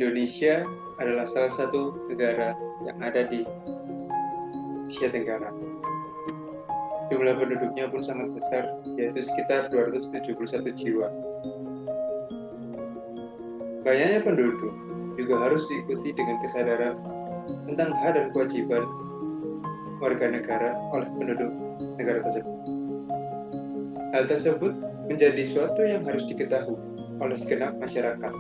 Indonesia adalah salah satu negara yang ada di Asia Tenggara. Jumlah penduduknya pun sangat besar, yaitu sekitar 271 jiwa. Banyaknya penduduk juga harus diikuti dengan kesadaran tentang hak dan kewajiban warga negara oleh penduduk negara tersebut. Hal tersebut menjadi suatu yang harus diketahui oleh segenap masyarakat.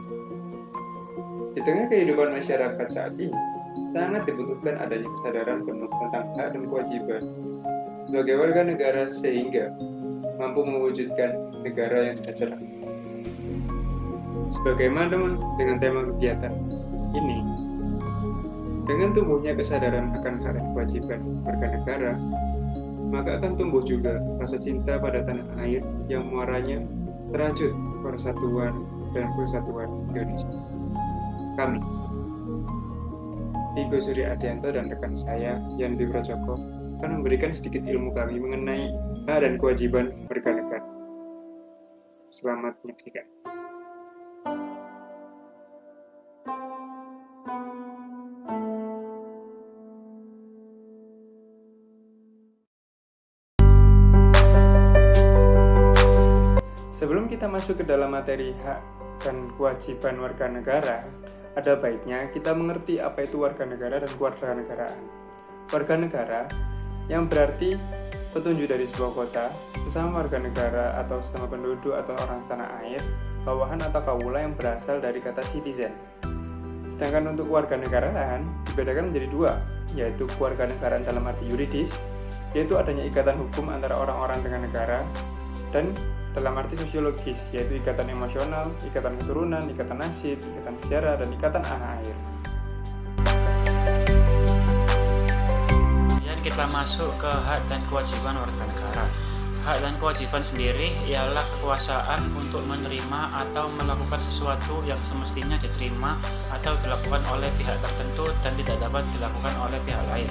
Di tengah kehidupan masyarakat saat ini, sangat dibutuhkan adanya kesadaran penuh tentang hak dan kewajiban sebagai warga negara sehingga mampu mewujudkan negara yang sejahtera. Sebagaimana dengan tema kegiatan ini, dengan tumbuhnya kesadaran akan hak dan kewajiban warga negara, maka akan tumbuh juga rasa cinta pada tanah air yang muaranya terajut persatuan dan persatuan Indonesia. Kami, Vigo Surya Adianto dan rekan saya, Yandi Projoko, akan memberikan sedikit ilmu kami mengenai hak dan kewajiban warga negara. Selamat menyaksikan. Sebelum kita masuk ke dalam materi hak dan kewajiban warga negara, ada baiknya kita mengerti apa itu warga negara dan kewarganegaraan. Warga negara yang berarti petunjuk dari sebuah kota, sesama warga negara atau sesama penduduk atau orang setanah air, bawahan atau kawula yang berasal dari kata citizen. Sedangkan untuk kewarganegaraan dibedakan menjadi dua, yaitu kewarganegaraan dalam arti yuridis, yaitu adanya ikatan hukum antara orang-orang dengan negara, dan dalam arti sosiologis, yaitu ikatan emosional, ikatan keturunan, ikatan nasib, ikatan sejarah, dan ikatan air. Kemudian kita masuk ke hak dan kewajiban warga negara. Hak dan kewajiban sendiri ialah kekuasaan untuk menerima atau melakukan sesuatu yang semestinya diterima atau dilakukan oleh pihak tertentu dan tidak dapat dilakukan oleh pihak lain.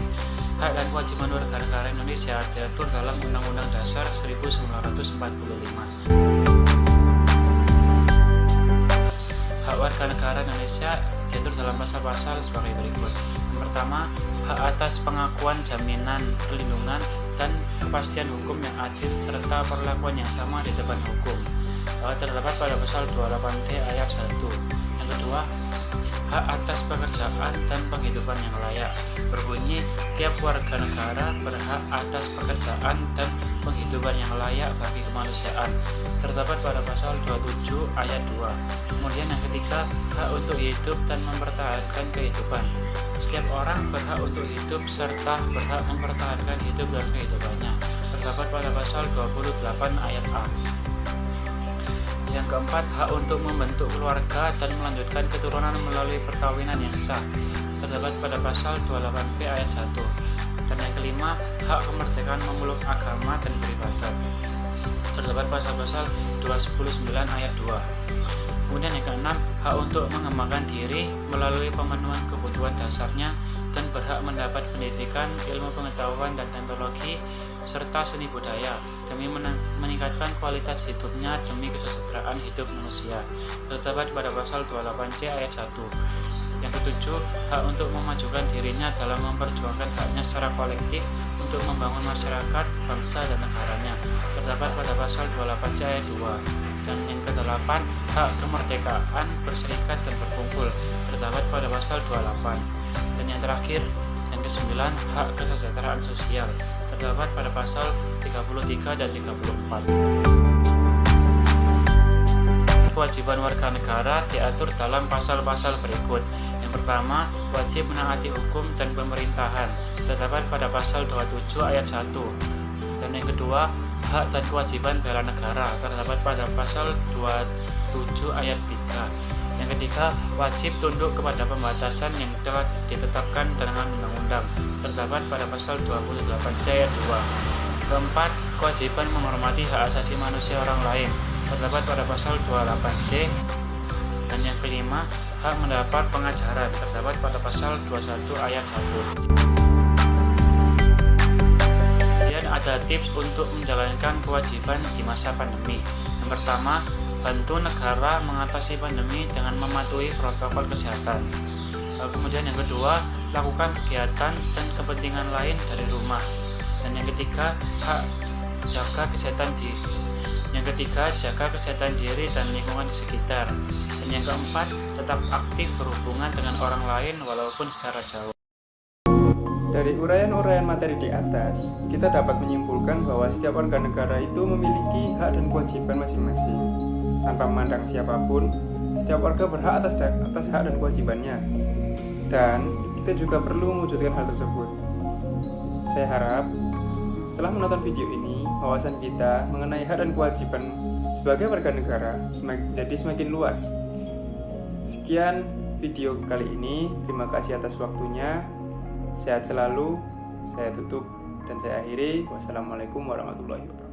Hak dan kewajiban warga negara Indonesia diatur dalam Undang-Undang Dasar 1945. Hak warga negara Indonesia diatur dalam pasal-pasal sebagai berikut. Yang pertama, hak atas pengakuan, jaminan, perlindungan, dan kepastian hukum yang adil serta perlakuan yang sama di depan hukum. Terdapat pada pasal 28D ayat 1. Yang kedua, hak atas pekerjaan dan penghidupan yang layak. Berbunyi, tiap warga negara berhak atas pekerjaan dan penghidupan yang layak bagi kemanusiaan. Terdapat pada pasal 27 ayat 2. Kemudian yang ketiga, hak untuk hidup dan mempertahankan kehidupan. Setiap orang berhak untuk hidup serta berhak mempertahankan hidup dan kehidupannya. Terdapat pada pasal 28 ayat A. Yang keempat, hak untuk membentuk keluarga dan melanjutkan keturunan melalui perkawinan yang sah. Terdapat pada pasal 28B ayat 1. Dan yang kelima, hak kemerdekaan memeluk agama dan beribadah. Terdapat pada pasal 219 ayat 2. Kemudian yang keenam, hak untuk mengembangkan diri melalui pemenuhan kebutuhan dasarnya dan berhak mendapat pendidikan, ilmu pengetahuan dan teknologi serta seni budaya demi meningkatkan kualitas hidupnya demi kesejahteraan hidup manusia. Terdapat pada pasal 28C ayat 1. Yang ketujuh, hak untuk memajukan dirinya dalam memperjuangkan haknya secara kolektif untuk membangun masyarakat, bangsa, dan negaranya. Terdapat pada pasal 28C ayat 2. Dan yang kedelapan, hak kemerdekaan berserikat dan berkumpul. Terdapat pada pasal 28. Dan yang terakhir, yang kesembilan, hak kesejahteraan sosial. Terdapat pada pasal 33 dan 34. Kewajiban warga negara diatur dalam pasal-pasal berikut. Yang pertama, wajib menaati hukum dan pemerintahan. Terdapat pada pasal 27 ayat 1. Dan yang kedua, hak dan kewajiban bela negara. Terdapat pada pasal 27 ayat 3. Yang ketiga, wajib tunduk kepada pembatasan yang telah ditetapkan dengan undang-undang. Terdapat pada pasal 28C ayat 2. Keempat, kewajiban menghormati hak asasi manusia orang lain. Terdapat pada pasal 28C. Dan yang kelima, hak mendapat pengajaran. Terdapat pada pasal 21 ayat 1. Kemudian ada tips untuk menjalankan kewajiban di masa pandemi. Yang pertama, bantu negara mengatasi pandemi dengan mematuhi protokol kesehatan. Kemudian yang kedua, lakukan kegiatan dan kepentingan lain dari rumah. Dan yang ketiga, jaga kesehatan diri dan lingkungan di sekitar. Dan yang keempat, tetap aktif berhubungan dengan orang lain walaupun secara jauh. Dari uraian-uraian materi di atas, kita dapat menyimpulkan bahwa setiap warga negara itu memiliki hak dan kewajiban masing-masing. Tanpa memandang siapapun, setiap warga berhak atas hak dan kewajibannya. Dan kita juga perlu mewujudkan hal tersebut. Saya harap setelah menonton video ini, wawasan kita mengenai hak dan kewajiban sebagai warga negara jadi semakin luas. Sekian video kali ini, terima kasih atas waktunya. Sehat selalu, saya tutup dan saya akhiri. Wassalamualaikum warahmatullahi wabarakatuh.